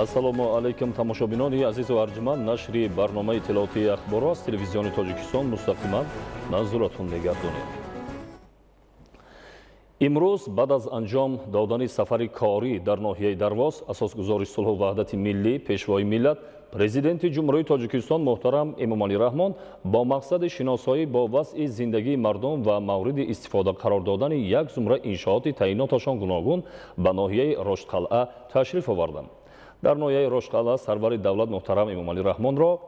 ассалому алайкум тамошобинони азизу арҷуманд. Нашри барномаи иттилоотии ахборро аз телевизиони Тоҷикистон мустақиман назоратон мегардонем. имрӯз баъд аз анҷом додани сафари корӣ дар ноҳияи Дарвоз, асосгузори сулҳу ваҳдати миллӣ, пешвои миллат, президенти ҷумҳурии Тоҷикистон муҳтарам Эмомалӣ Раҳмон бо мақсади шиносоӣ бо вазъи зиндагии мардум ва мавриди истифода қарор додани як зумра иншооти таъиноташон гуногун ба ноҳияи Рошдқалъа ташриф оварданд. дар ноҳияи Рошдқалъа сарвари давлат муҳтарам Эмомалӣ Раҳмонро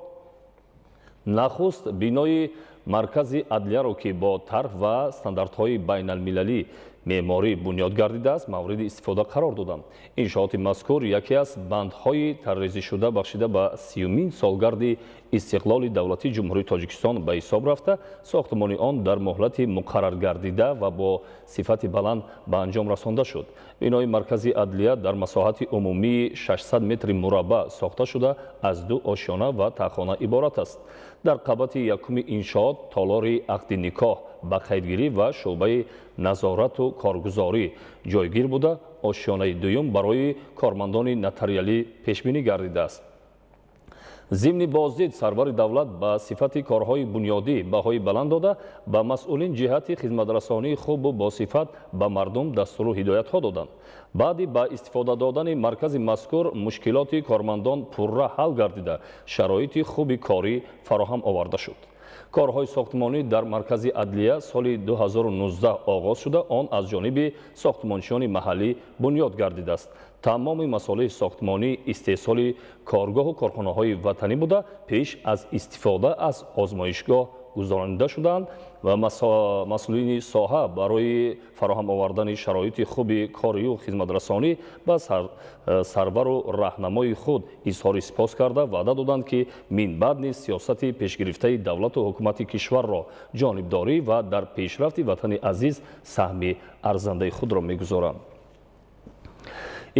нахуст бинои маркази адлияро ки бо тарх ва стандартҳои байналмилалӣ меъморӣ бунёд гардидааст мавриди истифода қарор доданд. иншооти мазкур яке аз бандҳои таррезишуда бахшида ба 30-мин солгарди истиқлоли давлати ҷумҳурии Тоҷикистон ба ҳисоб рафта, сохтмони он дар муҳлати муқаррар гардида ва бо сифати баланд ба анҷом расонда шуд. бинои маркази адлия дар масоҳати умумии 600 метри мураббаъ сохта шуда аз 2 ошёна ва таххона иборат аст. дар қабати якуми иншоот толори ақди никоҳ ба қайдгирӣ ва шӯъбаи назорату коргузорӣ ҷойгир буда, ошёнаи дуюм барои кормандони нотариалӣ пешбинӣ гардидааст. зимни боздид сарвари давлат ба сифати корҳои бунёдӣ баҳои баланд дода, ба масъулин ҷиҳати хизматрасонии хубу босифат ба мардум дастуру ҳидоятҳо доданд. баъди ба истифода додани маркази мазкур мушкилоти кормандон пурра ҳал гардида, шароити хуби корӣ фароҳам оварда шуд. корҳои сохтмонӣ дар маркази адлия соли 2019 оғоз шуда, он аз ҷониби сохтмончиёни маҳаллӣ бунёд гардидааст. тамоми масолиҳи сохтмонӣ истеҳсоли коргоҳу корхонаҳои ватанӣ буда, пеш аз истифода аз озмоишгоҳ гузаронида шуданд ва масъулини соҳа барои фароҳам овардани шароити хуби корию хизматрасонӣ ба сарвару раҳнамои худ изҳори сипос карда ваъда доданд ки минбаъд низ сиёсати пешгирифтаи давлату ҳукумати кишварро ҷонибдорӣ ва дар пешрафти ватани азиз саҳми арзандаи худро мегузоранд.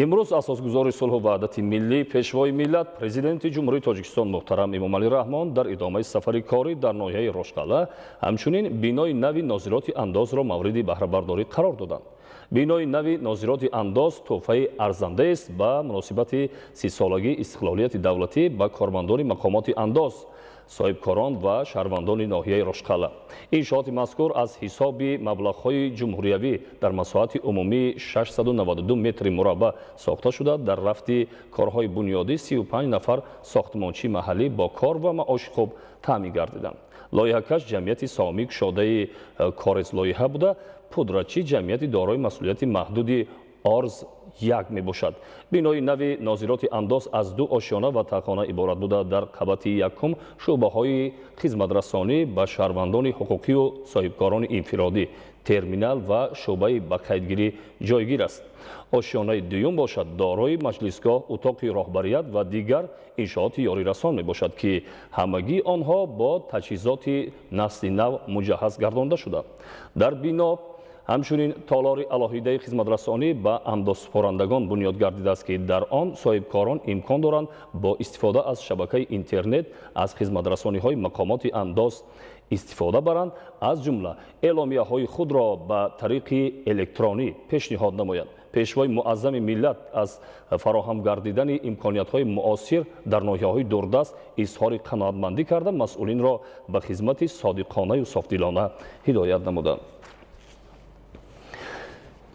имрӯз асосгузори сулҳу ваҳдати миллӣ, пешвои миллат, президенти ҷумҳурии Тоҷикистон муҳтарам Эмомалӣ Раҳмон дар идомаи сафари корӣ дар ноҳияи Рошдқалъа ҳамчунин бинои нави нозироти андозро мавриди баҳрабардорӣ қарор доданд. бинои нави нозироти андоз тӯҳфаи арзандаест ба муносибати 30-солагии истиқлолияти давлатӣ ба кормандони мақомоти андоз, соҳибкорон ва шаҳрвандони ноҳияи Рошдқалъа. иншооти мазкур аз ҳисоби маблағҳои ҷумҳуриявӣ дар масоҳати умумии 692 метри мураббаъ сохта шуда, дар рафти корҳои бунёдӣ 35 нафар сохтмончии маҳаллӣ бо кор ва маоши хуб таъмин гардиданд. лоиҳакаш ҷамъияти саҳомӣ кушодаи корезлоиҳа буда, пудратчӣ ҷамъияти дорои масъулияти маҳдуди орз як мебошад. бинои нави нозироти андоз аз 2 ошёна ва таххона иборат буда, дар қабати якум шӯъбаҳои хизматрасонӣ ба шаҳрвандони ҳуқуқию соҳибкорони инфиродӣ, терминал ва шӯъбаи ба қайдгирӣ ҷойгир аст. ошёнаи дуюм бошад дорои маҷлисгоҳ, утоқи роҳбарият ва дигар иншооти ёрирасон мебошад ки ҳамагии онҳо бо таҷҳизоти насли нав муҷаҳҳаз гардонда шуда. дар бино ҳамчунин толори алоҳидаи хизматрасонӣ ба андозсупорандагон бунёд гардидааст ки дар он соҳибкорон имкон доранд бо истифода аз шабакаи интернет аз хизматрасониҳои мақомоти андоз истифода баранд, аз ҷумла эъломияҳои худро ба тариқи электронӣ пешниҳод намоянд. пешвои муаззами миллат аз фароҳам гардидани имкониятҳои муосир дар ноҳияҳои дурдаст изҳори қаноатмандӣ карда, масъулинро ба хизмати содиқонаю софдилона ҳидоят намуданд.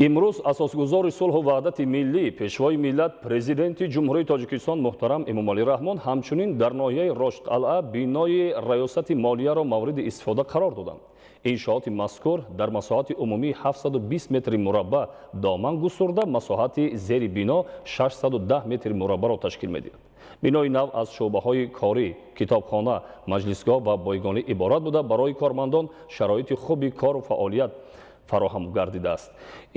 имрӯз асосгузори сулҳу ваҳдати миллӣ, пешвои миллат, президенти ҷумҳурии Тоҷикистон муҳтарам Эмомалӣ Раҳмон ҳамчунин дар ноҳияи Рошдқалъа бинои раёсати молияро мавриди истифода қарор доданд. иншооти мазкур дар масоҳати умумии 720 метри мураббаъ доман густурда, масоҳати зери бино 610 метри мураббаъро ташкил медиҳад. бинои нав аз шӯъбаҳои корӣ, китобхона, маҷлисгоҳ ва бойгонӣ иборат буда, барои кормандон шароити хуби кору фаъолият фароҳам гардидааст.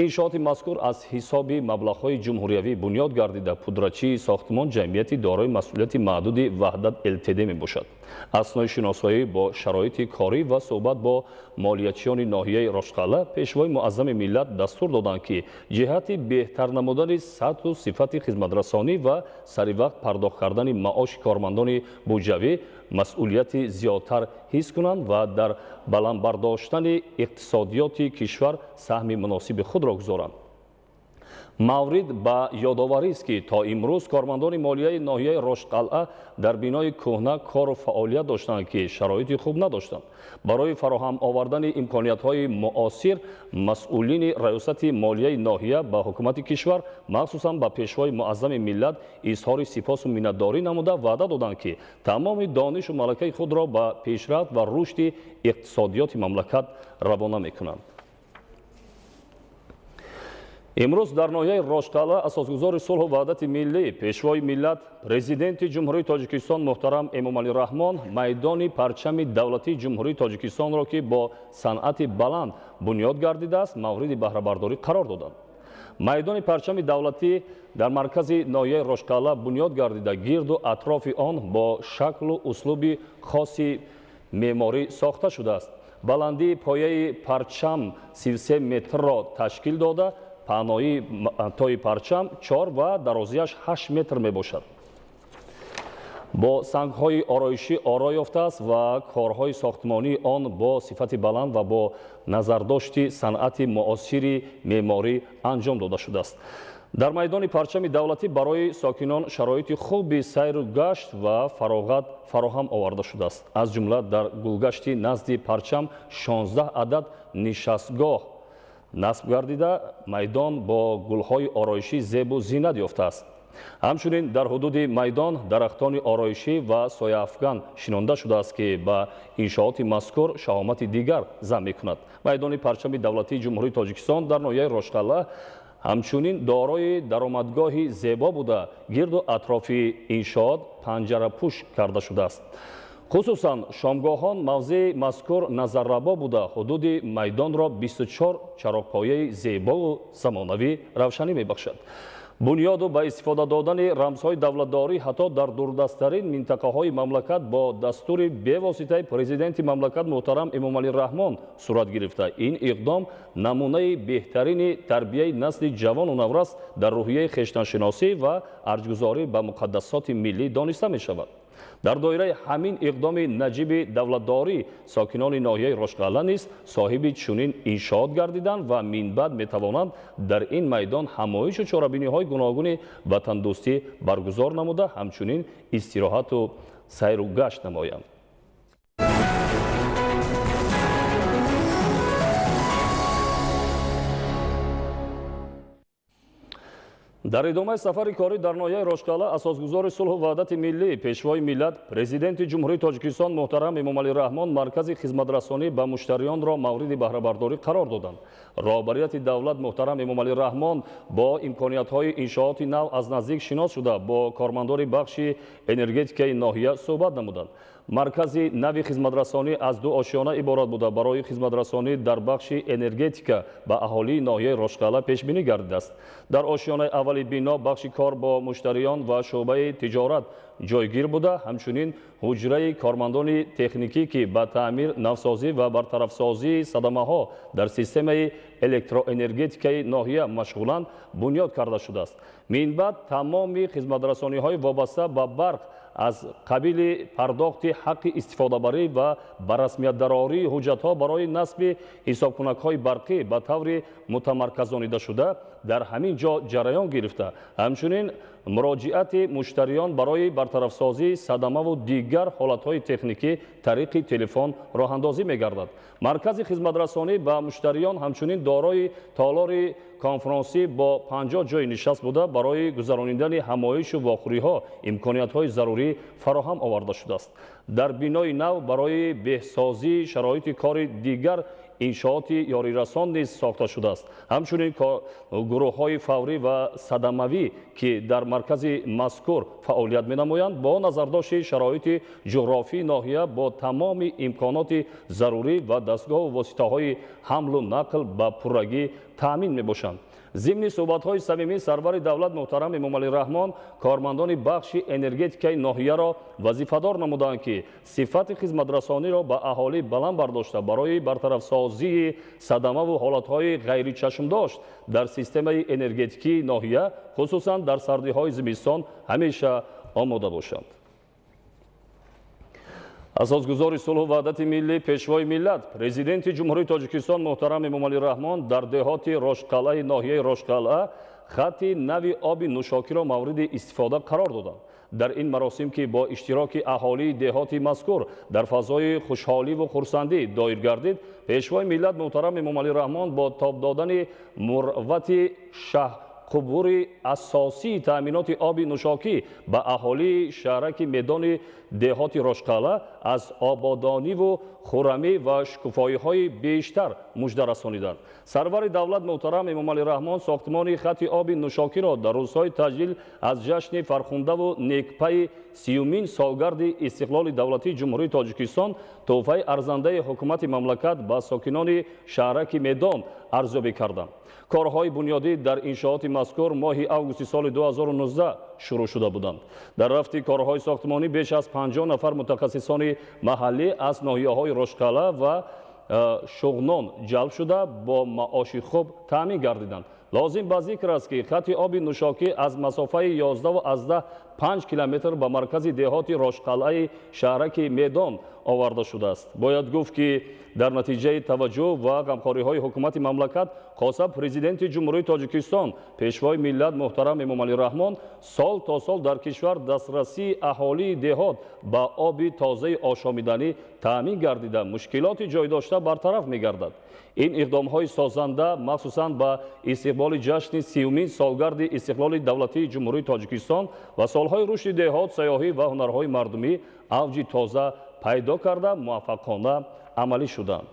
иншооти мазкур аз ҳисоби маблағҳои ҷумҳуриявӣ бунёд гардида, пудратчии сохтмон ҷамъияти дорои масъулияти маҳдуди ваҳдат ЛТД мебошад. аснои шиносоӣ бо шароити корӣ ва суҳбат бо молиячиёни ноҳияи Рошдқалъа, пешвои муаззами миллат дастур доданд ки ҷиҳати беҳтар намудани сатҳу сифати хизматрасонӣ ва саривақт пардохт кардани маоши кормандони буҷавӣ масъулияти зиёдтар ҳис кунанд ва дар баландбардоштани иқтисодиёти кишвар саҳми муносиби худро гузоранд. маврид ба ёдоварист ки то имрӯз кормандони молияи ноҳияи рошдқалъа дар бинои кӯҳна кору фаъолият доштанд ки шароити хуб надоштанд. барои фароҳам овардани имкониятҳои муосир масъулини раёсати молияи ноҳия ба ҳукумати кишвар махсусан ба пешвои муаззами миллат изҳори сипосу миннатдорӣ намуда ваъда доданд ки тамоми донишу малакаи худро ба пешрафт ва рушди иқтисодиёти мамлакат равона мекунанд. имрӯз дар ноҳияи рошдқалъа асосгузори сулҳу ваҳдати миллӣ пешвои миллат президенти ҷумҳурии тоҷикистон муҳтарам эмомалӣ раҳмон майдони парчами давлатии ҷумҳурии тоҷикистонро ки бо санъати баланд бунёд гардидааст мавриди баҳрабардорӣ қарор доданд. майдони парчами давлатӣ дар маркази ноҳияи рошдқалъа бунёд гардида гирду атрофи он бо шаклу услуби хоси меъморӣ сохта шудааст. баландии пояи парчам 33 метрро ташкил дода паҳнои тои парчам 4 ва дарозияш 8 метр мебошад. бо сангҳои ороишӣ оро ёфтааст ва корҳои сохтмонии он бо сифати баланд ва бо назардошти санъати муосири меъморӣ анҷом дода шудааст. дар майдони парчами давлатӣ барои сокинон шароити хуби сайру гашт ва фароғат фароҳам оварда шудааст. аз ҷумла дар гулгашти назди парчам 16 адад нишастгоҳ насб гардида майдон бо гулҳои ороишӣ зебу зинат ёфтааст. ҳамчунин дар ҳудуди майдон дарахтони ороишӣ ва сояафкан шинонда шудааст ки ба иншооти мазкур шаҳомати дигар зам мекунад. майдони парчами давлатии ҷумҳурии тоҷикистон дар ноҳияи рошдқалъа ҳамчунин дорои даромадгоҳи зебо буда гирду атрофи иншоот панҷарапӯш карда шудааст. хусусан шомгоҳон мавзеи мазкур назаррабо буда ҳудуди майдонро 24 чароғпояи зебову замонавӣ равшанӣ мебахшад. бунёду ба истифода додани рамзҳои давлатдорӣ ҳатто дар дурдасттарин минтақаҳои мамлакат бо дастури бевоситаи президенти мамлакат муҳтарам эмомалӣ раҳмон сурат гирифта. ин иқдом намунаи беҳтарини тарбияи насли ҷавону наврас дар рӯҳияи хештаншиносӣ ва арҷгузорӣ ба муқаддасоти миллӣ дониста мешавад. дар доираи ҳамин иқдоми наҷиби давлатдорӣ сокинони ноҳияи рошдқалъа низ соҳиби чунин иншоот гардиданд ва минбаъд метавонанд дар ин майдон ҳамоишу чорабиниҳои гуногуни ватандӯстӣ баргузор намуда ҳамчунин истироҳату сайру гашт намоянд. дар идомаи сафари корӣ дар ноҳияи рошдқалъа асосгузори сулҳу ваҳдати миллӣ пешвои миллат президенти ҷумҳурии тоҷикистон муҳтарам эмомалӣ раҳмон маркази хизматрасонӣ ба муштариёнро мавриди баҳрабардорӣ қарор доданд. роҳбарияти давлат муҳтарам эмомалӣ раҳмон бо имкониятҳои иншооти нав аз наздик шинос шуда бо кормандори бахши энергетикаи ноҳия суҳбат намуданд. маркази нави хизматрасонӣ аз 2 ошёна иборат буда барои хизматрасонӣ дар бахши энергетика ба аҳолии ноҳияи рошдқалъа пешбинӣ гардидааст. дар ошёнаи аввали бино бахши кор бо муштариён ва шуъбаи тиҷорат ҷойгир буда ҳамчунин ҳуҷраи кормандони техникӣ ки ба таъмир навсозӣ ва бартарафсозии садамаҳо дар системаи электроэнергетикаи ноҳия машғуланд бунёд карда шудааст. минбаъд тамоми хизматрасониҳои вобаста ба барқ аз қабили пардохти ҳаққи истифодабарӣ ва ба расмиятдарории ҳуҷҷатҳо барои насби ҳисобкунакҳои барқӣ ба таври мутамарказонида шуда дар ҳамин ҷо ҷараён гирифта. ҳамчунин муроҷиати муштариён барои бартарафсозии садамаву дигар ҳолатҳои техникӣ тариқи телефон роҳандозӣ мегардад. маркази хизматрасонӣ ба муштариён ҳамчунин дорои толори конферансӣ бо 50 ҷои нишаст буда барои гузарониндани ҳамоишу вохӯриҳо имкониятҳои зарурӣ фароҳам оварда шудааст. дар бинои нав барои беҳсозии шароити кори дигар иншооти ёрирасон низ сохта шудааст. ҳамчунин гурӯҳҳои фаврӣ ва садамавӣ ки дар маркази мазкур фаъолият менамоянд бо назардошти шароити ҷуғрофии ноҳия бо тамоми имконоти зарурӣ ва дастгоҳу воситаҳои ҳамлу нақл ба пуррагӣ таъмин мебошанд. зимни суҳбатҳои самимӣ сарвари давлат муҳтарам эмомалӣ раҳмон кормандони бахши энергетикаи ноҳияро вазифадор намуданд ки сифати хизматрасониро ба аҳолӣ баланд бардошта барои бартарафсозии садамаву ҳолатҳои ғайричашмдошт дар системаи энергетикии ноҳия хусусан дар сардиҳои зимистон ҳамеша омода бошанд. асосгузори сулҳу ваҳдати миллӣ пешвои миллат президенти ҷумҳурии тоҷикистон муҳтарам эмомалӣ раҳмон дар деҳоти рошдқалъаи ноҳияи рошдқалъа خطی نوی آب نوشاکی را مورد استفاده قرار دادند. در این مراسم که با اشتراک اهالی دهات مذکور در فضای خوشحالی و خرسندی دایر گردید، پیشوای ملت محترم امام علی رحمان با تاب دادن مروت قبور اساسی تأمینات آب نوشاکی به اهالی شهرک میدان دهات رشقله از آبادانی و خرمی و شکوفایی های بیشتر مژده رسانیدند. سرور دولت محترم امام علی رحمان ساختمان خط آب نوشاکی را در روزهای تجلیل از جشن فرخنده و نیکپی 30مین سالگرد استقلال دولتی جمهوری تاجیکستان تحفه ارزنده حکومت مملکت به ساکنان شهرک میدان ارزیابی کردند. کارهای بنیادی در انشاءات مذکور ماه اوگوست سال 2019 شروع شده بودند. در رفت کارهای ساختمانی بیش از 50 نفر متخصصان محلی از ناحیه‌های رشقله و شغنان جلب شده با معاش خوب تامین گردیدند. لازم به ذکر است که خط آب نوشاکی از مسافه 11 و از 5 کیلومتر به مرکز دهات رشقله شهرک میدان آورده شده است. باید گفت که در نتیجه توجه و غمخواری حکومت مملکت خاصه پرزیدنت جمهوری تاجیکستان پیشوای ملت محترم امام علی رحمان سال تا سال در کشور دسترسی اهالی دهات به آب تازه آشامیدنی تامین گردیده مشکلات جای داشته برطرف می‌گردد. این اقدام‌های سازنده مخصوصاً با استقبال جشن 30مین سالگرد استقلال دولتی جمهوری تاجیکستان و سالهای رشد دهات، سیاحی و هنرهای مردمی اوج تازه پیدا کرده موفقانه عملی شدند.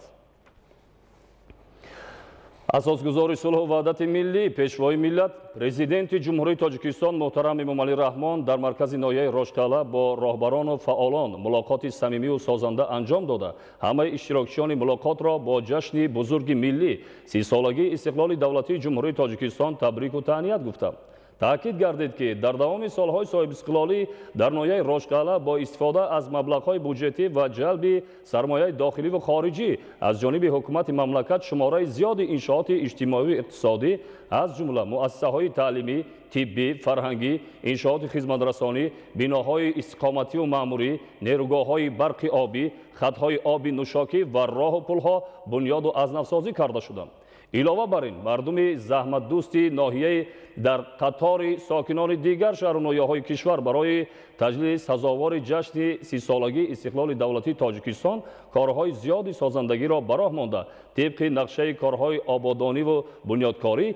اساسگزار صلح و وحدت ملی پیشوای ملت پرزیدنت جمهوری تاجیکستان محترم امام علی رحمان در مرکز ناحیه رشقله با راهبران و فعالان ملاقات صمیمی و سازنده انجام داده همه اشتراکچیان ملاقات را با جشن بزرگ ملی 30 سالگی استقلال دولتی جمهوری تاجیکستان تبریک و تهنیت گفتم. تأکید گردید که در دوام سالهای صاحب استقلالی در ناحیه رشقله با استفاده از مبلغ‌های بودجتی و جلب سرمایه داخلی و خارجی از جانب حکومت مملکت شماره زیاد انشاءات اجتماعی و اقتصادی از جمله مؤسسه‌های تعلیمی، طبی، فرهنگی، انشاءات خدمترسانی، بناهای استقامتی و معموری، نیروگاه‌های برق آبی، خط‌های آب نوشاکی و راه و پل‌ها بنیاد و ازنه‌سازی کرده شدند. علاوه بر این مردم زحمت دوستی ناحیه در قطار ساکنان دیگر شهر و ناحیه‌های کشور برای تجلیل سزاوار جشن 30 سالگی استقلال دولتی تاجیکستان کارهای زیادی سازندگی را به راه مانده. طبق نقشه کارهای آبادانی و بنیادکاری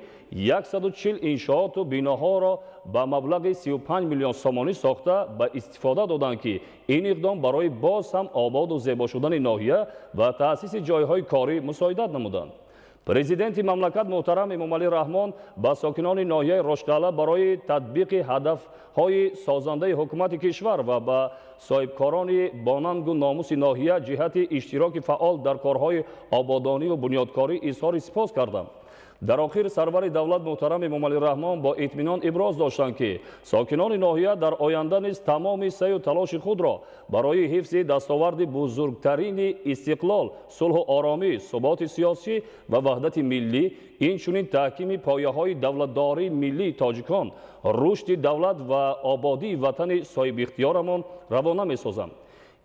140 انشاءات و بناها را به مبلغ 35 میلیون سومانی ساخته به استفاده دادند که این اقدام برای باز هم آباد و زیبا شدن ناحیه و تأسیس جایهای کاری مساعدت نمودند. پرزیدنت مملکت محترم امام علی رحمان با ساکنان ناحیه رشقله برای تطبیق هدف‌های سازنده حکومت کشور و با صاحبکاران باننگ و ناموس ناحیه جهت اشتراک فعال در کارهای آبادانی و بنیادکاری اظهار سپاس کردم. در آخر سرور دولت محترم امام علی رحمان با اطمینان ابراز داشتند که ساکنان ناحیه در آینده نیز تمام سعی و تلاش خود را برای حفظ دستاورد بزرگترین استقلال، صلح و آرامی، ثبات سیاسی و وحدت ملی، اینچنین تحکیم پایه‌های دولتداری ملی تاجیکان، رشد دولت و آبادی وطن صاحب اختیارمان روانه می‌سازند.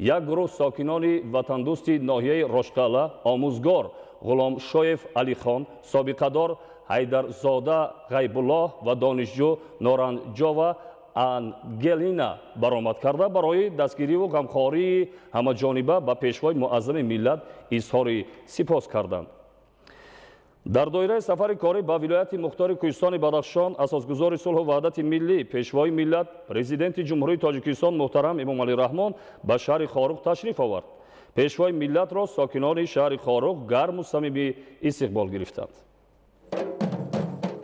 یک گروه ساکنان وطن دوست ناحیه رشقله، آموزگار غلام شایف علی خان، سابقه‌دار حیدرزاده غیب‌الله و دانشجو نورنجاوا انگلینا برآمد کرده برای دستگیری و غمخواری همه‌جانبه به پیشوای معظم ملت اظهار سپاس کردند. در دایره سفر کاری به ولایت مختار کوهستان بدخشان اساسگزار صلح و وحدت ملی پیشوای ملت پرزیدنت جمهوری تاجیکستان محترم امام علی رحمان به شهر خاروق تشریف آورد. پیشوای ملت را ساکنان شهر خاروق گرم و صمیمی استقبال گرفتند.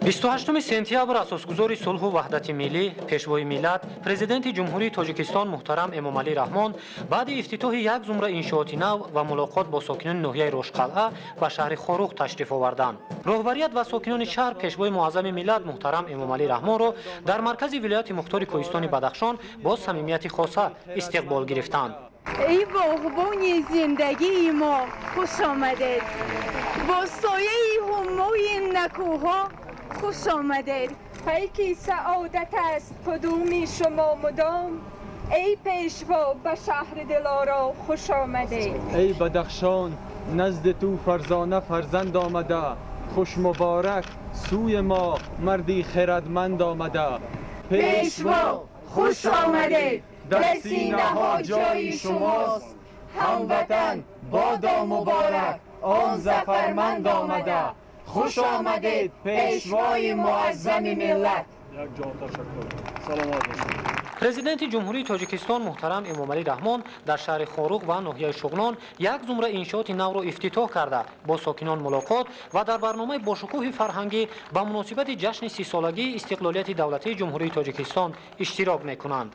28 سپتامبر اساسگزار صلح و وحدت ملی پیشوای ملت پرزیدنت جمهوری تاجیکستان محترم امام علی رحمان بعد افتتاح یک زمره انشاءات نو و ملاقات با ساکنان ناحیه رشقله و شهر خاروق تشریف آوردند. راهبریت و ساکنان شهر پیشوای معظم ملت محترم امام علی رحمان را در مرکز ولایت مختار کوهستان بدخشان با صمیمیت خاصه استقبال گرفتند. ای باغبان زندگی ما خوش آمدید، با سایه همای نکوها خوش آمدید. پیکی سعادت است کدومی شما مدام، ای پیشوا به شهر دلارا خوش آمدید. ای بدخشان نزد تو فرزانه فرزند آمده، خوش مبارک سوی ما مردی خردمند آمده. پیشوا خوش آمدید، در سینه ها جای شماست. هموطن بادا مبارک، آن ظفرمند آمده. خوش آمدید پیشوای معظم ملت. президенти ҷумҳурии тоҷикистон муҳтарам эмомалӣ раҳмон дар шаҳри хоруқ ва ноҳияи шуғнон як зумра иншооти навро ифтитоҳ карда бо сокинон мулоқот ва дар барномаи бошукӯҳи фарҳангӣ ба муносибати ҷашни 30-солагии истиқлолияти давлатии ҷумҳурии тоҷикистон иштирок мекунанд.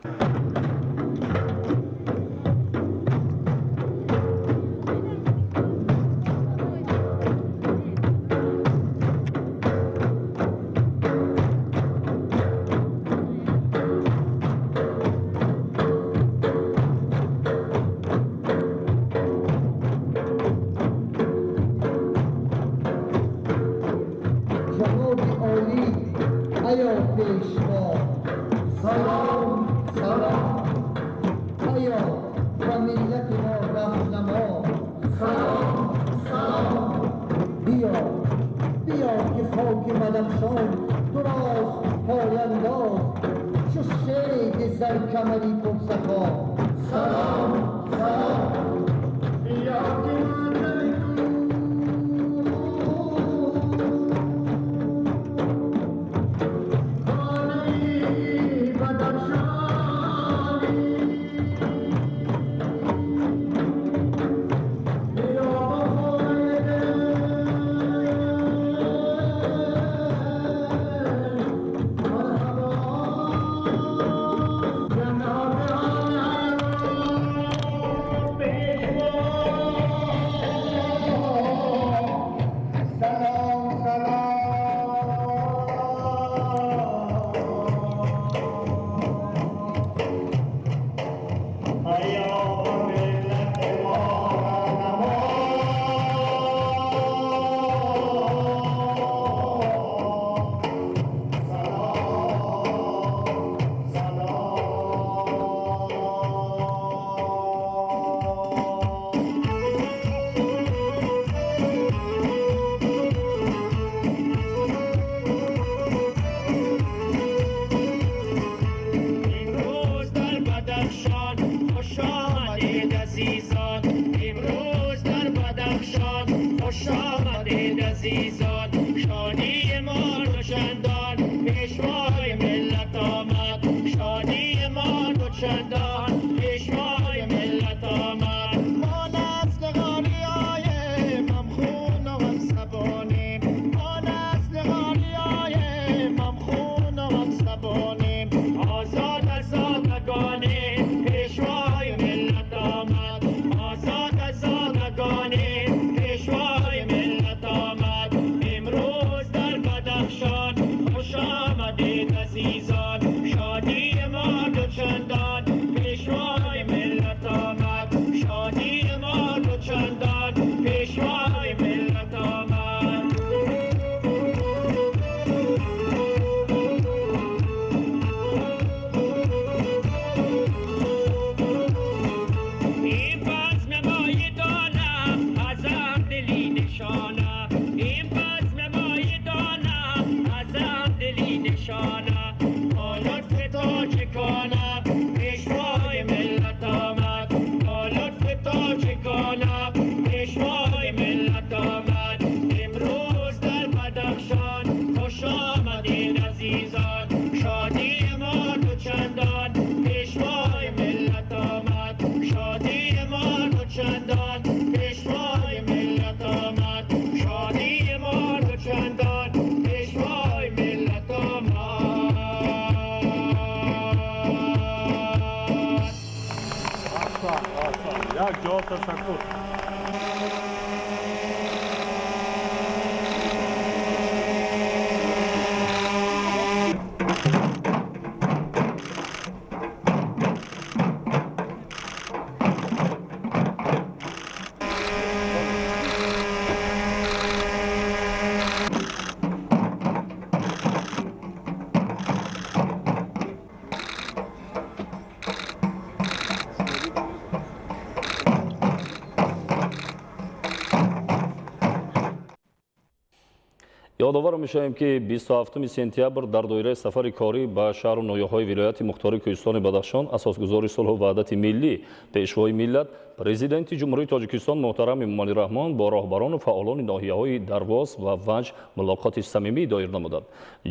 یادآور می‌شویم که 27 سپتامبر در دایره سفر کاری به شهر و ناحیه‌های ولایت مختار کوهستان بدخشان اساسگزار صلح و وحدت ملی پیشوای ملت پرزیدنت جمهوری تاجیکستان محترم امامعلی رحمان با راهبران و فعالان ناحیه‌های درواز و ونج ملاقات صمیمی دایر نمودند.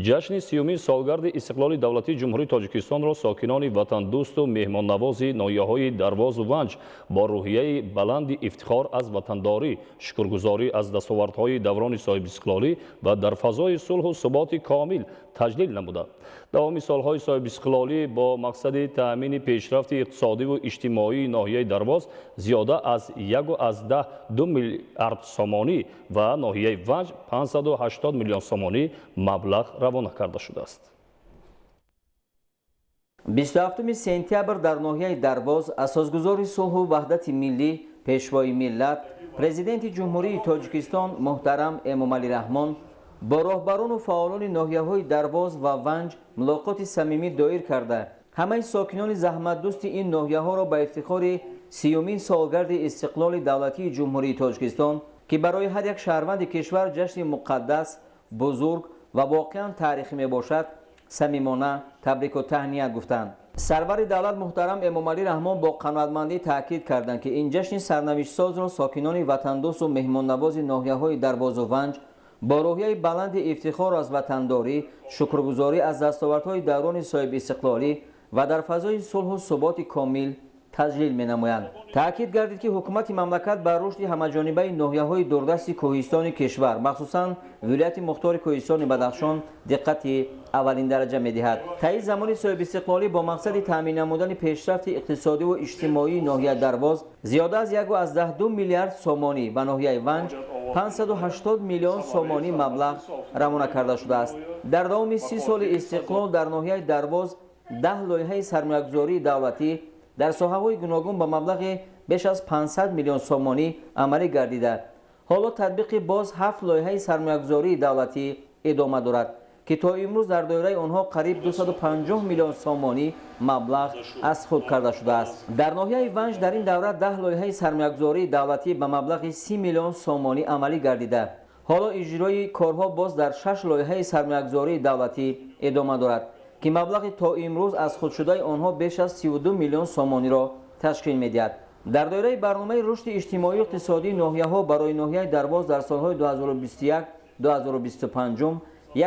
جشن 30 سالگرد استقلال دولتی جمهوری تاجیکستان را ساکنان وطن دوست و مهمان نواز ناحیه‌های درواز و ونج با روحیه بلند افتخار از وطنداری، شکرگزاری از دستاوردهای دوران صاحب استقلالی و در فضای صلح و ثبات کامل تجلیل نمودند. دوامی سالهای صاحب استقلالی با مقصد تأمین پیشرفت اقتصادی و اجتماعی ناحیه درواز زیاده از 1.2 میلیارد سومانی و ناحیه ونج 580 میلیون سومانی مبلغ روانه کرده شده است. 27 سپتامبر در ناحیه درواز اساسگزار صلح و وحدت ملی پیشوای ملت پرزیدنت جمهوری تاجیکستان محترم امامعلی رحمان با راهبران و فعالان ناحیه‌های درواز و ونج ملاقات صمیمی دایر کرده همه ساکنان زحمت دوست این ناحیه‌ها را به افتخار 30 سالگرد استقلال دولتی جمهوری تاجیکستان که برای هر یک شهروند کشور جشن مقدس، بزرگ و واقعا تاریخی می باشد صمیمانه تبریک و تهنیت گفتند. سرور دولت محترم امامعلی رحمان با قناعتمندی تاکید کردند که این جشن سرنوشت ساز را ساکنان وطن دوست و مهمان نواز ناحیه‌های درواز و ونج با روحیه بلند افتخار از وطنداری، شکرگزاری از دستاوردهای دوران صاحب استقلالی و در فضای صلح و ثبات کامل تجلیل می‌نمایند. تاکید گردید که حکومت مملکت بر رشد همه‌جانبه ناحیه‌های دوردست کوهستانی کشور مخصوصاً ولایت مختار کوهستان بدخشان دقت اولین درجه می‌دهد. طی زمان صاحب استقلالی با مقصد تامین نمودن پیشرفت اقتصادی و اجتماعی ناحیه درواز زیاده از 1.2 میلیارد سومانی و ناحیه ونج 580 میلیون سومانی مبلغ روانه کرده شده است. در دوام 30 سال استقلال در ناحیه درواز 10 لایحه سرمایه‌گذاری دولتی در ساحه‌های گوناگون با مبلغ بیش از 500 میلیون سومانی عملی گردیده. حالا تطبیق باز 7 لایحه سرمایه‌گذاری دولتی ادامه دارد که تا امروز در دایره آنها قریب 250 میلیون سومانی مبلغ از خود کرده شده است. در ناحیه ونج در این دوره 10 لایحه سرمایه‌گذاری دولتی به مبلغ 30 میلیون سومانی عملی گردیده. حالا اجرای کارها باز در 6 لایحه سرمایه‌گذاری دولتی ادامه دارد که مبلغ تا امروز از خود شده آنها بیش از 32 میلیون سومانی را تشکیل می‌دهد. در دایره برنامه رشد اجتماعی و اقتصادی ناحیه‌ها برای ناحیه درواز در سال‌های 2021 2025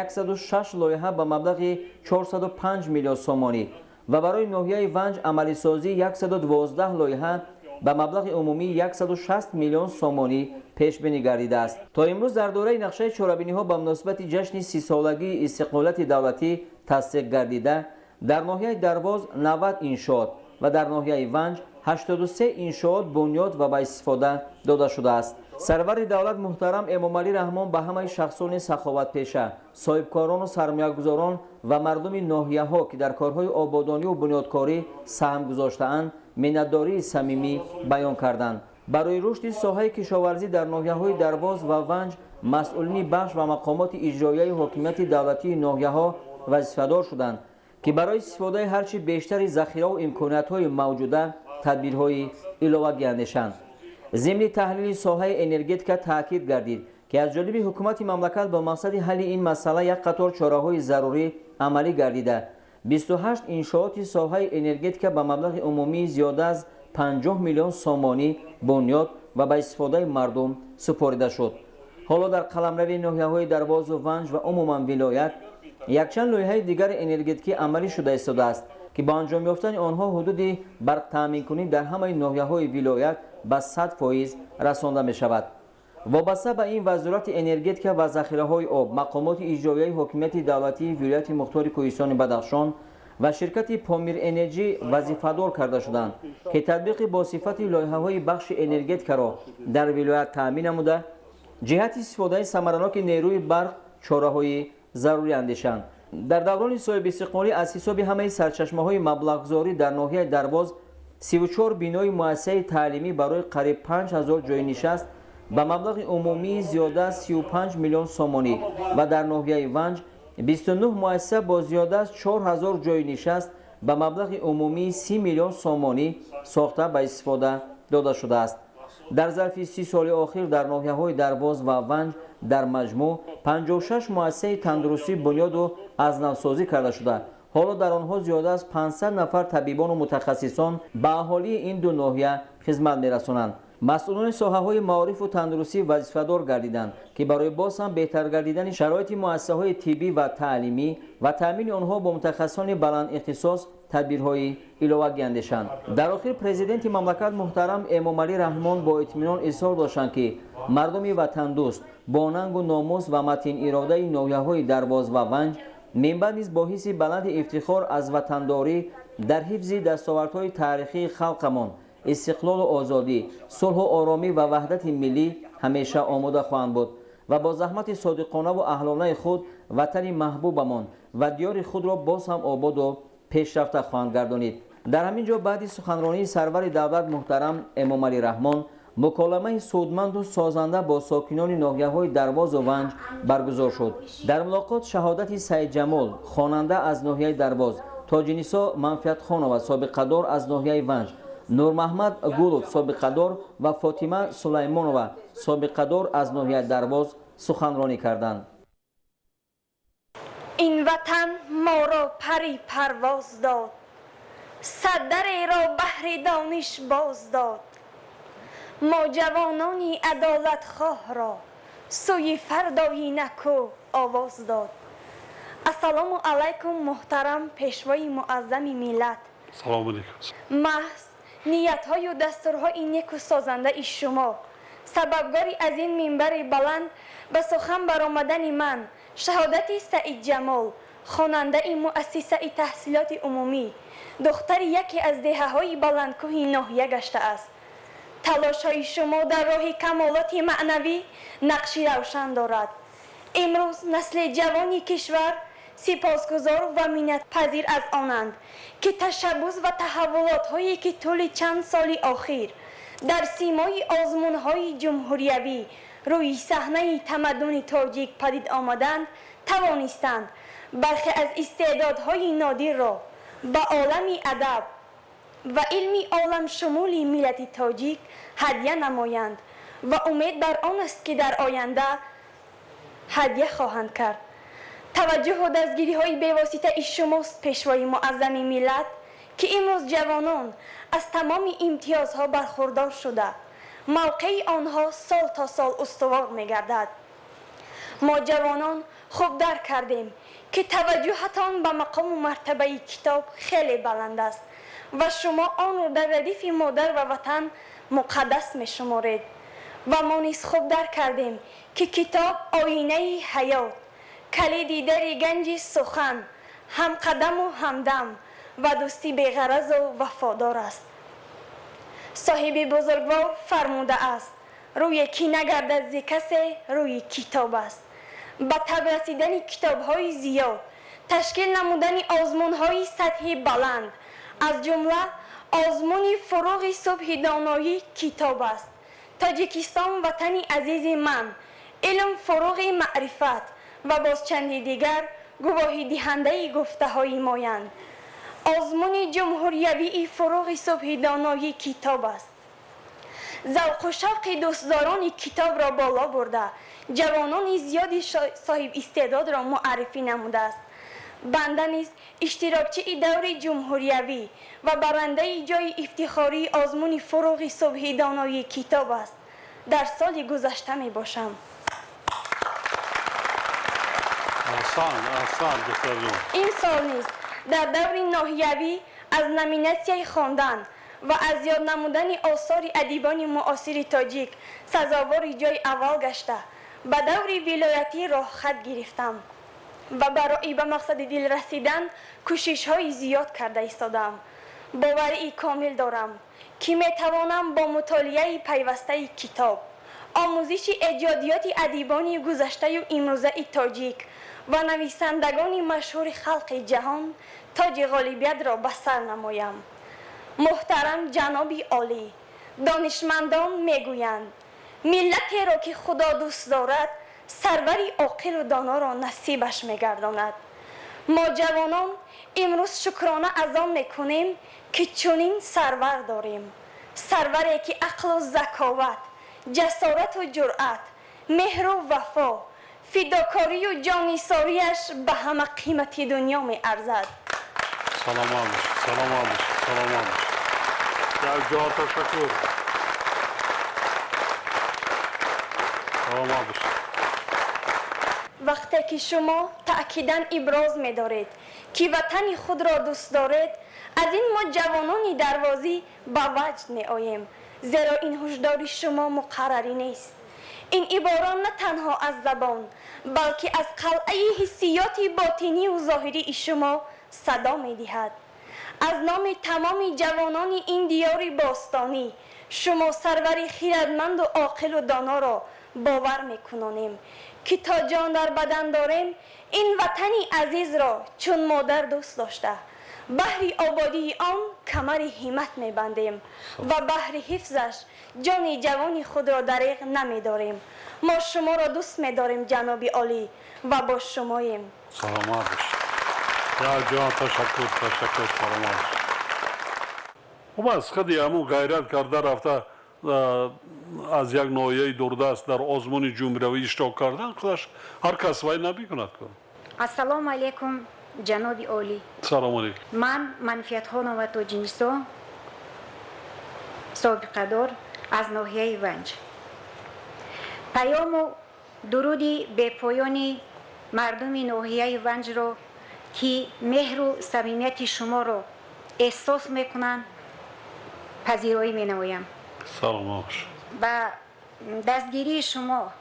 106 لایحه به مبلغ 405 میلیون سومانی و برای ناحیه ونج عملی سازی 112 لایحه به مبلغ عمومی 160 میلیون سومانی پیش بینی گردیده است. تا امروز در دوره نقشه چاره‌بینی‌ها به مناسبت جشن 30 سالگی استقلالت دولتی تصدیق گردیده در ناحیه درواز 90 انشاءات و در ناحیه ونج 83 انشاءات بنیاد و به استفاده داده شده است. سرور دولت محترم امامعلی رحمان به همه شخصان سخاوت پیشه، صاحبکاران و سرمایه‌گذاران و مردم ناحیه‌ها که در کارهای آبادانی و بنیادکاری سهم گذاشته‌اند منتداری صمیمی بیان کردند. برای رشد ساحه کشاورزی در ناحیه‌های درواز و ونج مسئولین بخش و مقامات اجرایی حکومت دولتی ناحیه‌ها وظیفه‌دار شدند که برای استفاده هرچی بیشتر ذخیره و امکانات‌های موجوده تدبیرهای علاوه بیندیشند. ضمن تحلیل ساحه انرژتیک تاکید گردید که از جانب حکومت مملکت با مقصد حل این مسئله یک قطار چاره‌های ضروری عملی گردیده 28 انشاءات ساحه انرژتیک به مبلغ عمومی زیاده از 50 میلیون سومانی بنیاد و به استفاده مردم سپرده شد. حالا در قلمرو ناحیه‌های درواز و ونج و عموما ولایت یکچند لایحه دیگر انرژتیکی عملی شده است که با انجام یافتن آنها حدود برق تامین کنی در همه ناحیه‌های ولایت به 100% رسانده می شود. وابسته به این وزارت انرژتیک و ذخیره‌های آب مقامات اجرایی حکومت دولتی ولایت مختار کوهستان بدخشان و شرکت پامیر انرژی وظیفه‌دار کرده شدند که تطبیق با صفت لایحه‌های بخش انرژتیک را در ولایت تامین نموده جهت استفاده ثمرناک نیروی برق چاره‌های ضروری اندیشند. در دوران صاحب استقلالی از حساب همه سرچشمه‌های مبلغ‌گذاری در ناحیه درواز 34 بینای مؤسسه تعلیمی برای قریب 5000 جای نشست به مبلغ عمومی زیاده از 35 میلیون سومانی و در ناحیه ونج 29 مؤسسه با زیاده از 4000 جای نشست به مبلغ عمومی 30 میلیون سومانی ساخته به استفاده داده شده است. در ظرف 30 سال اخیر در ناحیه‌های درواز و ونج در مجموع 56 مؤسسه تندرستی بنیاد و از نوسازی کرده شده. حالا در آنها زیاده از 500 نفر طبیبان و متخصصان به اهالی این دو ناحیه خدمت می‌رسانند. مسئولان ساحه‌های معارف و تندرستی وظیفه‌دار گردیدند که برای باز هم بهتر گردیدن شرایط مؤسسه‌های طبی و تعلیمی و تامین آنها با متخصصان بلند اختصاص تدبیرهای علاوه اندیشند. در آخر پرزیدنت مملکت محترم امامعلی رحمان با اطمینان اظهار داشتند که مردم وطن دوست با ننگ و ناموس و متین اراده ناحیه‌های درواز و ونج منبع نیز با حس بلند افتخار از وطنداری در حفظ دستاوردهای تاریخی خلقمان، استقلال و آزادی، صلح و آرامی و وحدت ملی همیشه آماده خواهند بود و با زحمت صادقانه و اهلانه خود وطن محبوبمان و دیار خود را باز هم آباد و پیشرفته خواهند گردانید. در همین جا بعد سخنرانی سرور دولت محترم امامعلی رحمان مکالمه سودمند و سازنده با ساکنان ناحیه‌های درواز و ونج برگزار شد. در ملاقات شهادت سید جمال خواننده از ناحیه درواز، تاج‌نسا منفعت خانم سابقه‌دار از ناحیه ونج، نور محمد گولوف سابقه‌دار و فاطمه سلیمانова سابقه‌دار از ناحیه درواز سخنرانی کردند. این وطن ما را پری پرواز داد، صدری را بهر دانش باز داد، ما جوانانی عدالت خواه را سوی فردای نکو آواز داد. السلام علیکم محترم پیشوای معظم ملت. سلام علیکم. محض نیت‌های و دستورهای نیک و سازنده شما سببگاری از این منبر بلند به سخن برآمدن من شهادت سعید جمال خواننده مؤسسه تحصیلات عمومی دختر یکی از دهه‌های بلندکوه ناحیه گشته است. تلاش‌های شما در راه کمالات معنوی نقشی روشن دارد. امروز نسل جوانی کشور سپاسگزار و منت‌پذیر از آنند که تشبث و تحولات‌هایی که طول چند سال اخیر در سیمای آزمون‌های جمهوریوی روی صحنه تمدن تاجیک پدید آمدند توانستند برخی از استعدادهای نادر را به عالم ادب و علم عالم شمول ملت تاجیک هدیه نمایند و امید بر آن است که در آینده هدیه خواهند کرد. توجه و دستگیری های بیواسطه شماست پیشوای معظم ملت که امروز جوانان از تمام امتیازها برخوردار شده موقع آنها سال تا سال استوار می‌گردد. ما جوانان خوب درک کردیم که توجهتان به مقام و مرتبه کتاب خیلی بلند است و شما آن را در ردیف مادر و وطن مقدس می‌شمارید و ما نیز خوب درک کردیم که کتاب آینه حیات، کلید در گنج سخن، هم قدم و همدم و دوستی بی‌غرض و وفادار است. صاحب بزرگوار فرموده است روی کی نگردد ز کسی روی کتاب است. به تب رسیدن کتاب‌های زیاد تشکیل نمودن آزمون‌های سطحی بلند از جمله آزمون فروغ صبح دانایی کتاب است. تاجیکستان وطن عزیز من علم فروغ معرفت و باز چندی دیگر گواهی دهنده گفته های مایند. آزمون جمهوریوی فروغ صبح دانایی کتاب است. ذوق و شوق دوستداران کتاب را بالا برده جوانان زیادی صاحب استعداد را معرفی نموده است. بنده نیز اشتراکچی دور جمهوریوی و برنده جای افتخاری آزمون فروغ صبح دانایی کتاب است. در سال گذشته می باشم. این سال نیز در دور ناحیوی از نامیناسیون خواندن و از یاد نمودن آثار ادیبان معاصر تاجیک سزاوار جای اول گشته به دور ولایتی راه خط گرفتم و برای به مقصد دل رسیدن کوشش های زیاد کرده ایستادم. باوری کامل دارم که می توانم با مطالعه پیوسته کتاب، آموزش ایجادیات ادیبان گذشته و امروزه تاجیک و نویسندگان مشهور خلق جهان تاج غالبیت را به سر نمایم. محترم جناب عالی، دانشمندان میگویند ملتی را که خدا دوست دارد سروری عاقل و دانا را نصیبش میگرداند. ما جوانان امروز شکرانه از آن میکنیم که چنین سرور داریم. سروری که عقل و ذکاوت، جسارت و جرأت، مهر و وفا، فداکاری و جانیساریش به همه قیمتی دنیا می ارزد. سلام در جا تشکر. وقتی که شما تأکیداً ابراز می دارید که وطن خود را دوست دارید، از این ما جوانان دروازی به وجد می آییم، زیرا این هشدار شما مقرری نیست. این عبارات نه تنها از زبان بلکه از قلعه حسیات باطنی و ظاهری شما صدا می دهد. از نام تمام جوانان این دیار باستانی شما سروری خیرتمند و عاقل و دانا را باور می کنانیم که تا جان در بدن داریم این وطنی عزیز را چون مادر دوست داشته بهر آبادی آن کمر همت می بندیم و بهر حفظش جان جوان خود را دریغ نمی داریم. ما شما را دوست می داریم جناب عالی و با شماییم. سلامت باش. در جا تشکر. سلامت باش. خب از خودی همون غیرت کرده رفته از یک ناحیه دوردست در آزمون جمهوری اشتراک کردن، خودش هر کس وای نبی کند کن. السلام علیکم جناب عالی. سلام علیکم. من منفیت خانم و تاجیکستان سابقه دار از ناحیه ونج. پیام و درودی به پایان مردم ناحیه ونج را که مهر و صمیمیت شما را احساس میکنند پذیرایی می نمایم. سلام باش. با دستگیری شما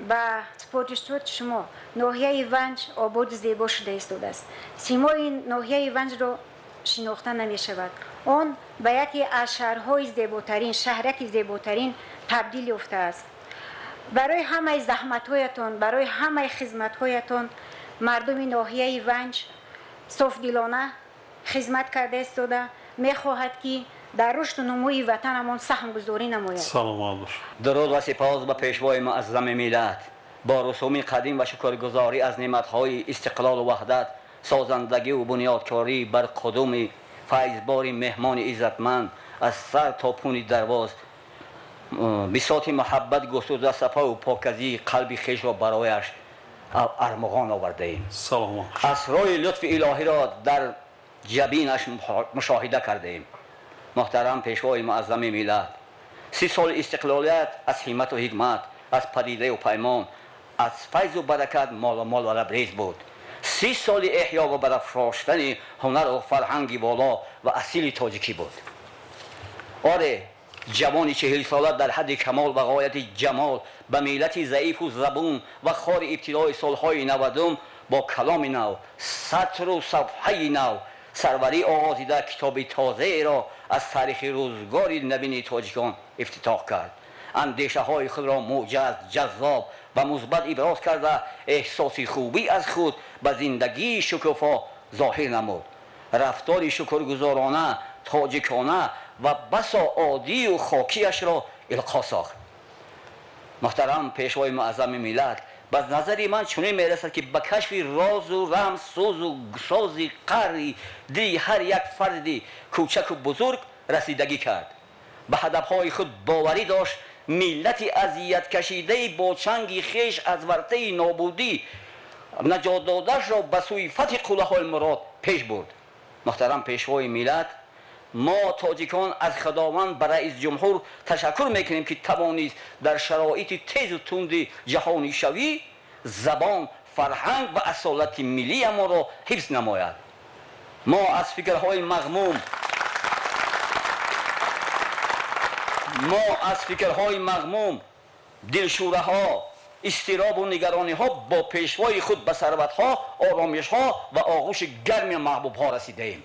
با سپورت شما ناحیه ونج آباد زیبا شده است. سیمای ناحیه ونج را شناخته نمی شود. آن به یکی از شهرهای زیباترین، شهرک زیباترین تبدیل یافته است. برای همه زحمت‌هایتان، برای همه خدمت‌هایتان مردم ناحیه ونج صافدلانه خدمت کرده است و می‌خواهد که در رشد و نموی وطنمان سهم گذاری نماید. سلام باش. درود و سپاس به پیشوای معظم ملت. با رسوم قدیم و شکرگزاری از نعمت‌های استقلال و وحدت، سازندگی و بنیادکاری بر قدوم فیضبار مهمان عزتمند از سر تا پون درواز، بساط محبت گسترده صفا و پاکیزی قلب خویش را برایش ارمغان آورده ایم. سلام باش. اسرار لطف الهی را در جبینش مشاهده کرده ایم. محترم پیشوای معظم ملت، 30 سال استقلالیت از همت و حکمت، از پدیده و پیمان، از فیض و برکت مال و لبریز بود. 30 سال احیا و برافراشتن هنر و فرهنگ والا و اصیل تاجیکی بود. آره، جوانی 40 ساله در حد کمال و غایت جمال به ملت ضعیف و زبون و خار ابتدای سالهای 90 با کلام نو، سطر و صفحه نو سروری آغازیده کتاب تازه را از تاریخ روزگار نوین تاجیکان افتتاح کرد. اندیشه های خود را موجز، جذاب و مثبت ابراز کرده احساس خوبی از خود به زندگی شکوفا ظاهر نمود. رفتار شکرگزارانه، تاجیکانه و بسا عادی و خاکیش را القا ساخت. محترم پیشوای معظم ملت، به نظر من چنین میرسد که به کشف راز و رمز سوز و سازی قری دی هر یک فردی کوچک و بزرگ رسیدگی کرد. به هدفهای خود باوری داشت. ملت اذیت کشیده با چنگ خویش از ورطه نابودی نجات دادش را به سوی فتح قله‌های المراد پیش برد. محترم پیشوای ملت، ما تاجیکان از خداوند به رئیس جمهور تشکر میکنیم که توانید در شرایط تیز و تند جهانی شوی زبان، فرهنگ و اصالت ملی ما را حفظ نماید. ما از فکرهای مغموم، دلشوره ها، استراب و نگرانی ها با پیشوای خود به ثروت ها، آرامش ها و آغوش گرم محبوب ها رسیده ایم.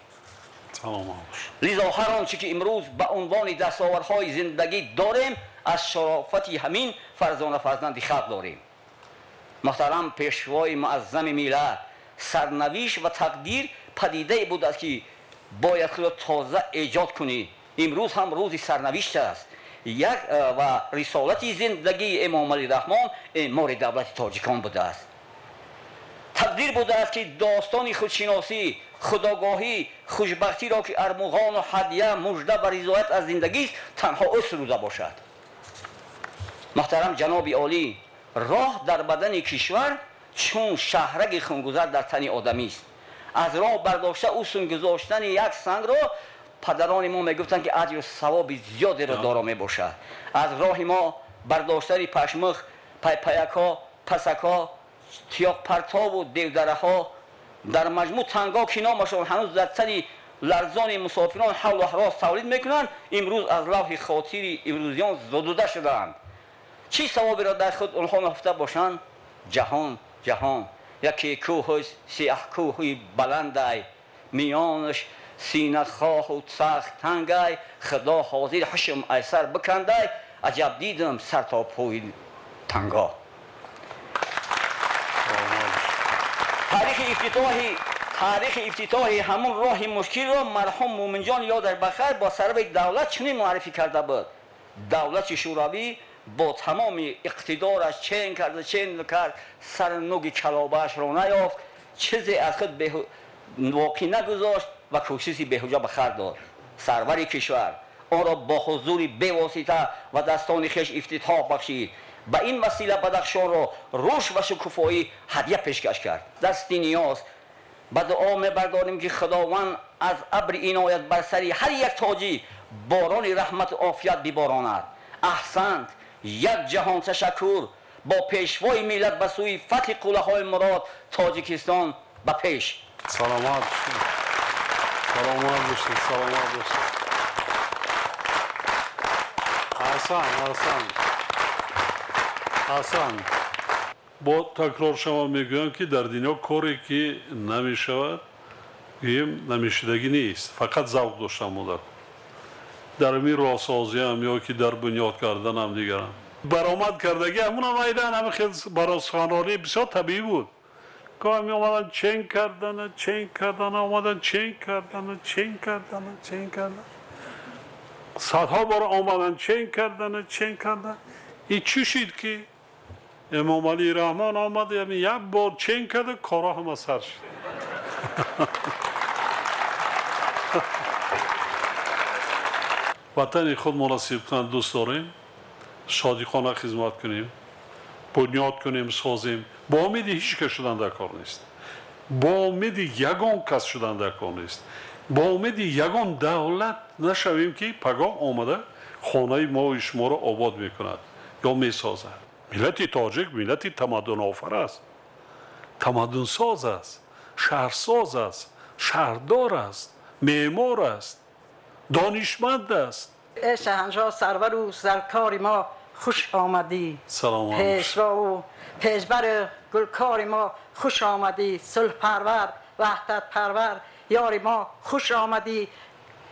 لذا هر آنچه که امروز به عنوان دستاوردهای زندگی داریم از شرافت همین فرزانه فرزند خلق داریم. محترم پیشوای معظم ملت، سرنوشت و تقدیر پدیده بود است که باید خود را تازه ایجاد کنی. امروز هم روز سرنوشت است. و رسالت زندگی امام علی رحمان اعمار دولت تاجیکان بوده است. تقدیر بوده است که داستان خودشناسی، خودآگاهی، خوشبختی را که ارمغان و هدیه مژده و رضایت از زندگی است تنها او سروده باشد. محترم جناب عالی، راه در بدن کشور چون شهرک خونگذر در تن آدمی است. از راه برداشته او سنگ گذاشتن یک سنگ را پدران ما میگفتند که اجر و ثواب زیادی را دارا میباشد. از راه ما برداشتن پشمخ، پیکا، پسکا، تیاق پرتاب و دیودره ها در مجموع تنگا که نامشان هنوز در تن لرزان مسافران حول و حراس تولید میکنند، امروز از لوح خاطر امروزیان زدوده شدند. چی ثوابی را در خود آنها نهفته باشند؟ جهان یکی کوه سیاه کوهی بلندی، میانش سینه خواه و سخت تنگی، خدا حاضر حشم ایسر بکندی، عجب دیدم سر تا پای تنگا. تاریخ افتتاحی همون راه مشکل را مرحوم مومن جان یادش بخیر با سرور دولت چنین معرفی کرده بود: دولت شوروی با تمام اقتدارش چین کرد سر نوگ کلابه‌اش را نیافت، چیزی از خود واقع نگذاشت و کوششی بیهوده به خرج داد. سرور کشور آن را با حضور بی‌واسطه و دستان خویش افتتاح بخشید. به این وسیله بدخشان را روش و شکوفایی هدیه پیشکش کرد. دستی نیاز به دعا می‌برداریم که خداوند از ابر عنایت بر سر هر یک تاجی باران رحمت و عافیت بباراند. احسنت، یک جهان تشکر. با پیشوای ملت به سوی فتح قله‌های مراد تاجیکستان به پیش. سلامت باشید. حسن با تکرار شما میگویم که در دنیا کاری که نمیشود گوییم نمیشدگی نیست، فقط ذوق داشتن مادر. در این راهسازی هم یا که در بنیاد کردن هم دیگرم برآمد کردگی همون هم ایدن همه خیلی برای سخنرانی بسیار طبیعی بود که همی آمدن چین کردن آمدن چین کردن صدها بار آمدن چین کردن. این چی شد که امام علی رحمان آمد یک بار چین کرده کارا همه سر شد. وطن خود مناسب کنند دوست داریم، شادیخانه خدمت کنیم، بنیاد کنیم، سازیم. با امید هیچ کس شدن در کار نیست، با امید یگان کس شدن در کار نیست، با امید یگان دولت نشویم که پگاه آمده خانه ما و شما را آباد میکند یا میسازد. ملت تاجیک ملت تمدن آفر است، تمدن ساز است، شهرساز است، شهردار است، معمار است، دانشمند است. ای شاهنشاه سرور و سرکار ما خوش آمدی. سلام پیشوا و پیشبر گلکار ما خوش آمدی. صلح پرور وحدت پرور یار ما خوش آمدی.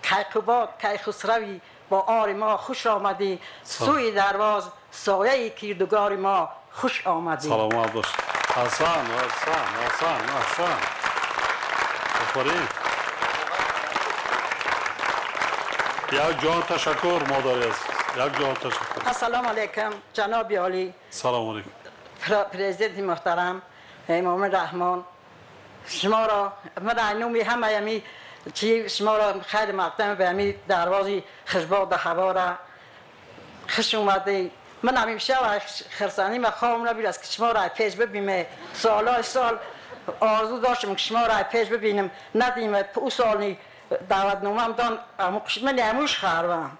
کیقوباد کیخسروی با آر ما خوش آمدی. سوی درواز سایه کردگار ما خوش آمدی. سلامت باش. حسن آفرین. یک جان تشکر مادر است. یک جان تشکر. السلام علیکم جناب عالی. سلام علیکم. پرزیدنت محترم امام رحمان، شما را من اینومی همه یمی چی شما را خیر مقدم به همی دروازی خشباد هوا را خوش اومده. من همیشه و خرسانی و خوام نبید است که شما را پیش ببینم. سال آرزو داشتم که شما را پیش ببینم، ندیم او سال دعوت نامه هم دان من اموش خواهم.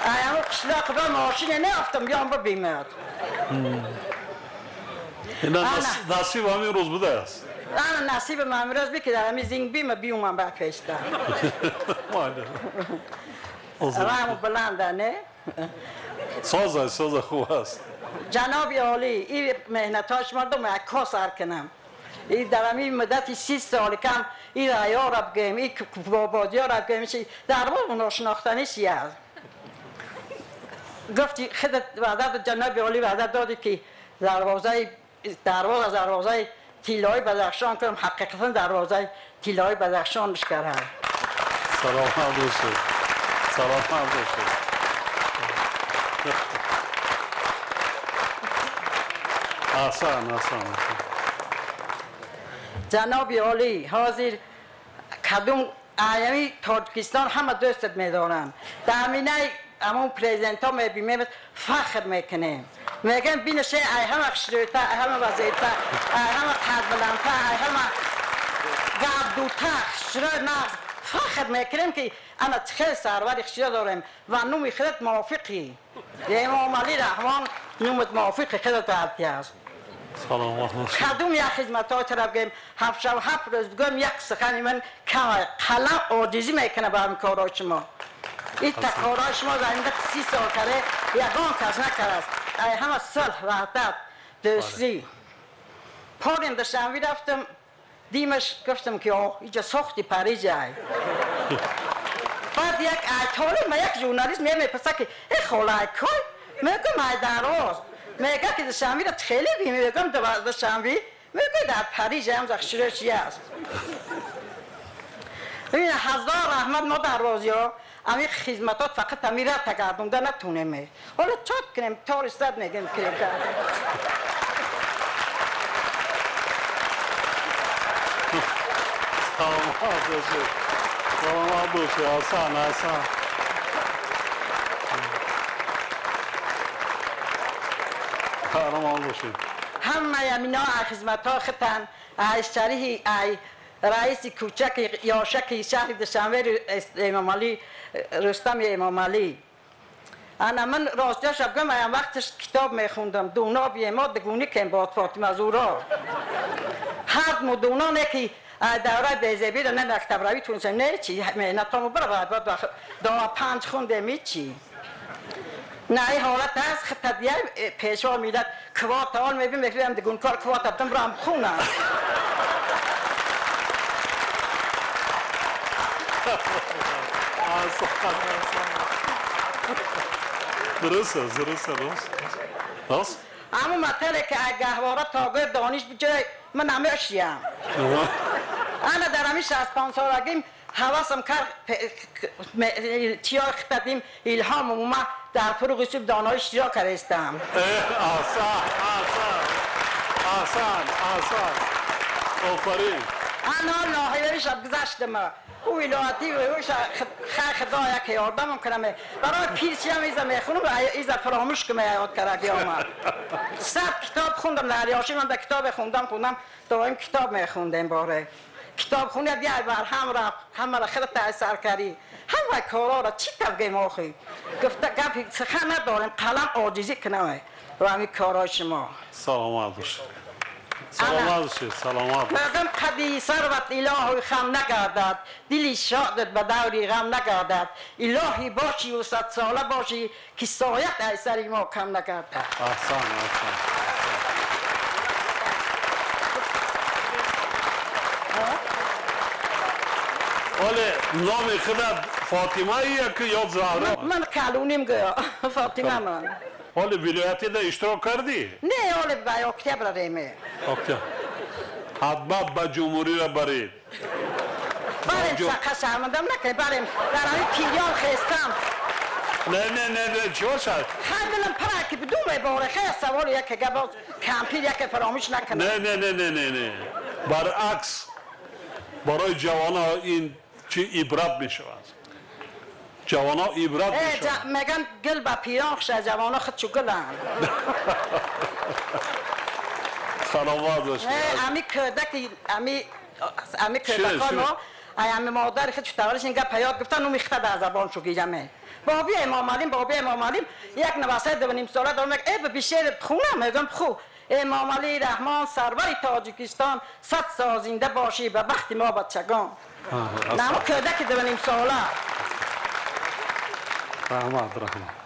امو قشلاق با ماشین نیافتم بیام ببینم. نصیب همین روز بوده است. انا نصیب من امروز بی که در همی زنگ بیم بیومم با پیشتم. رحم بلنده نه؟ ساز خوب است. جناب عالی این مهنتاش مردم عکا سر کنم. این در همی مدتی 30 سال کم این ریا را بگیم، این بابادی ها را بگیم، در واقع ناشناختنی سیاه. گفتی خودت وعدت جناب عالی وعدت دادی که دروازه تیلای بدخشان کنم، حقیقتا دروازه تیلای بدخشان بشکرم. سلام باشه. احسن جناب عالی حاضر کدوم ایامی تاجیکستان همه دوستت میدارم در مینه امون پریزیدنت ها میبینیم فخر میکنیم میگن بینشه ای همه خشرویتا ای همه وزیتا ای همه قدبلنتا ای همه گابدوتا خشروی نقص فخر میکنیم که انا خیلی سروری خشرو داریم و نومی خیلت موافقی امام علی رحمان نومت موافق خیلت عرضی است کدوم یک خدمت های طرف گیم 7 شب 7 روز بگم یک سخنی من کمه قلم عاجزی میکنه برمی کارای شما این کارای شما در اینده 30 سال کرده یکان کس نکرده است ای همه صلح وحدت دوستی پاریم در شنوی رفتم دیمش گفتم که اینجا ساختی پریز ای بعد یک ایتالی ما یک ژورنالیست میپرسه که ای خاله کای میگم ای دراز میگه که در شنوی را خیلی میگم در شنوی میگه در پریز هم زخشیره چی است ببین هزار رحمت ما دروازی ها امی خدمتات فقط امی را تگردونده نتونیم حالا چاک کنیم تا رستد میگیم که سلامات باشه حسن سلامات باشه همه امینا خدمت ها خطن ای شریح ای رئیس کوچک یاشک شهر دشنوه امام علی رستم امام علی انا من راستش بگم من وقتش کتاب میخوندم دونا بی ما دگونی کم باد فاطمه زورا هر مدونانه که دوره بیزبی رو نه مکتب روی تونستم نه چی مهنتامو برای دو 5 خونده می چی نه این حالت هست خطبیه پیشوا میداد کوات حال میبین میکنم دگون کار کوات ابتم برام خونم درست اما مطلع که گهواره تاگه دانش بجای من همه اشیم انا در همی 65 سالگیم حواسم کرد چیا خطبیم الهام و ما در فروغ سوب دانایش چیا کرستم احسن آفرین انا لاحیوی شب گذشتم او ولایتی و اوش خدا یک یادم کنم برای پیرسی هم ایزا میخونم ایزا فراموش که یاد کرده آمد 100 کتاب خوندم در یاشی من در کتاب خوندم دائم کتاب میخوندم باره کتاب خونی بیای بر همه را خیلی تأثیر کردی همه کارا را چی تبگیم آخی گفته گفت سخن ندارم قلم عاجزی کنم و همین کارای شما سلامت باشه مردم قدی ثروت الهی خم نگردد دلی شادت به دوری غم نگردد الهی باشی و 100 ساله باشی که سایت ایسری ما کم نگردد احسن ولی نام خودت فاطمه ایه که یا زهرا من کلونیم گیا فاطمه من ولی ولایتی ده اشتراک کردی؟ نه ولی به اکتبر ریمه حتما به جمهوری را برید بریم سقه شرمندم نکنی بریم در همین پیریان خستم نه چه شد؟ خیلی پره که بدون باره خیلی سوال یک گباز کمپیر یک فراموش نکنه نه برعکس برای جوانا این چی عبرت می شود جوانا عبرت می شود میگن گل با پیران خشه جوانا خودشو گلن سلامات باشه امی کردکی امی کردکانو امی مادر خودش تولش اینگه پیاد گفتن نو میخته در زبان شو گیجمه بابی امام علیم یک نواسه 2.5 ساله دارم ای به شعر بخونم میگم بخو امام علی رحمان سروری تاجیکستان 100 سال زنده باشی به بخت ما بچگان نمو کردکی 2.5 ساله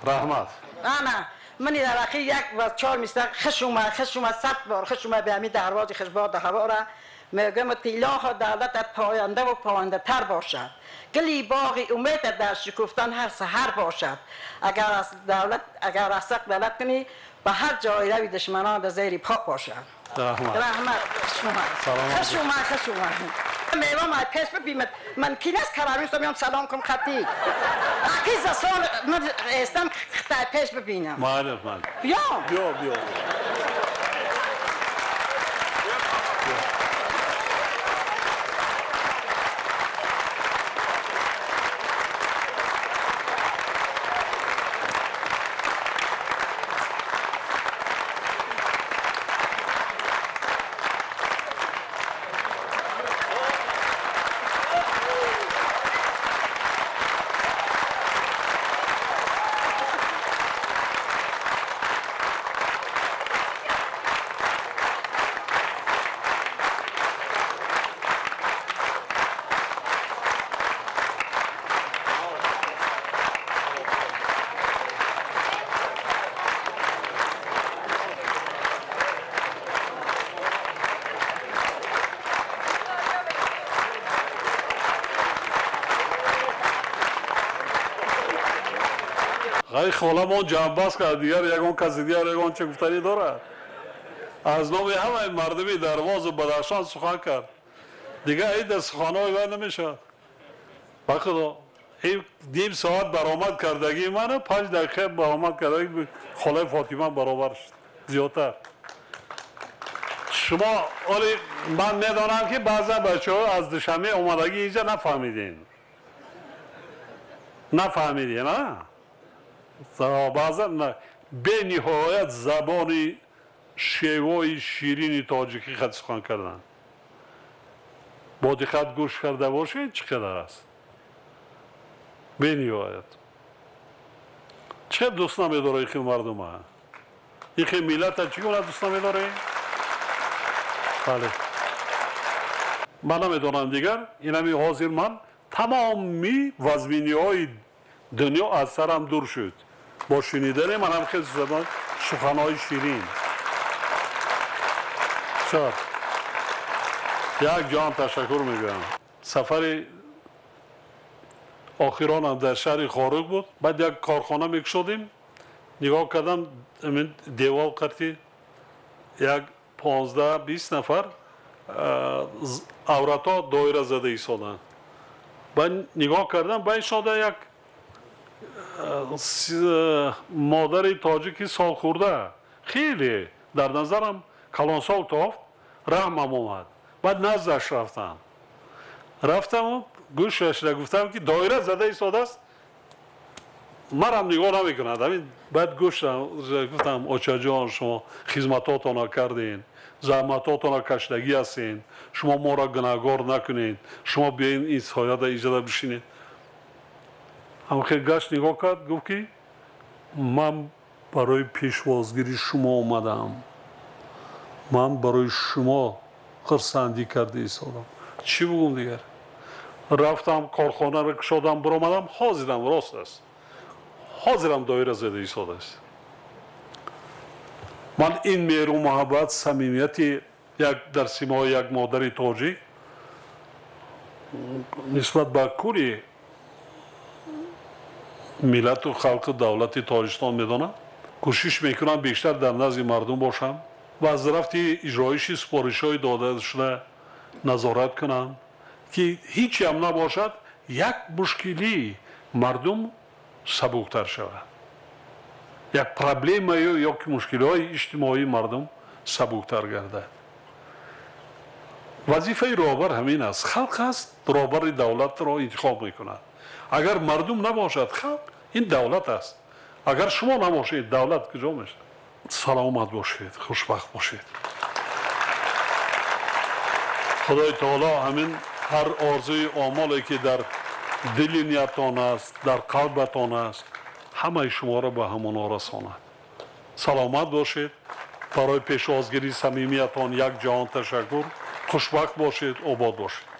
رحمت انا منی در اخیر یک و 4 میستر خشومه 100 بار خشومه به همی دروازی خشباد هوا را میگم تیلاه دولتت پاینده و پاینده تر باشد گلی باقی امید در شکفتن هر سحر باشد اگر از دولت کنی به هر جای روی دشمنان به زیر پا باشد رحمت خشومه میوه مای پیش ببینید من کی نست کرامی میام سلام کنم خطی اکی سال من استم خطای پیش ببینم مالک بیا ای خالمون جنباز کرد دیگر یگان کسی دیگر یگان چه گفتنی داره از نام همه مردمی درواز و بدخشان سخن کرد دیگه این در سخنهای من نمیشه بخدا این نیم ساعت برآمد کردگی منه 5 دقیقه برآمد کردگی خاله فاطمه برابر شد زیادتر شما ولی من میدانم که بعضا بچه ها از دوشنبه اومدگی اینجا نفهمیدین نه بعضا نه به نهایت زبانی شیوای شیرین تاجیکی خط سخن کردن با دقت گوش کرده باشید چقدر است به نهایت چه دوست نمیداره این مردم ها این ملت ها چگونه دوست نمیداره بله من نمیدونم دیگر این همی حاضر من تمامی وزمینی های دنیا از سرم دور شد با شنیدن من هم خیلی زبان سخنهای شیرین شد یک جان تشکر میگم سفر آخرانم در شهر خارق بود بعد یک کارخانه میکشیدیم نگاه کردم دیوال قطعی یک 15-20 نفر عورتا دایره زده ایستادن بعد نگاه کردم بعد شده یک مادر تاجیکی سال خورده خیلی در نظرم کلانسال تافت رحمم اومد بعد نزدش رفتم و گوشش را گفتم که دایره زده ایستاده است مرم نگاه نمیکند بعد گوشم گفتم آچه جان شما خدمتاتون را کردین زحمتاتون را کشیدگی هستین شما ما را گناهکار نکنید شما بیاین این سایه را اینجا بشینید هم خیلی گشت نگاه کرد گفت که من برای پیشوازگیری شما اومدم من برای شما خرسندی کرده ایستادم چی بگم دیگر رفتم کارخانه را کشادم برآمدم حاضرم راست است حاضرم دایره زده ایستاده است من این مهر و محبت صمیمیتی یک در سیمای یک مادر تاجیک نسبت به کلی ملت و خلق دولت تاجیکستان میدانم کوشش میکنم بیشتر در نزد مردم باشم و از طرف اجرایش سپارش‌های داده شده نظارت کنم که هیچی هم نباشد یک مشکلی مردم سبکتر شود یک پرابلم یا یک مشکل‌های اجتماعی مردم سبکتر گردد وظیفه رهبر همین است خلق است رهبر دولت را انتخاب میکند اگر مردم نباشد خلق این دولت است اگر شما نباشید دولت کجا میشه سلامت باشید خوشبخت باشید خدای تعالی همین هر آرزوی آمالی که در دل نیتان است در قلبتان است همه شما را به همان رساند سلامت باشید برای پیشوازگیری صمیمیتان یک جهان تشکر خوشبخت باشید آباد باشید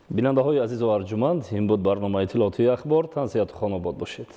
بیننده های عزیز و ارجمند این بود برنامه اطلاعاتی اخبار تنسیت خان آباد باشید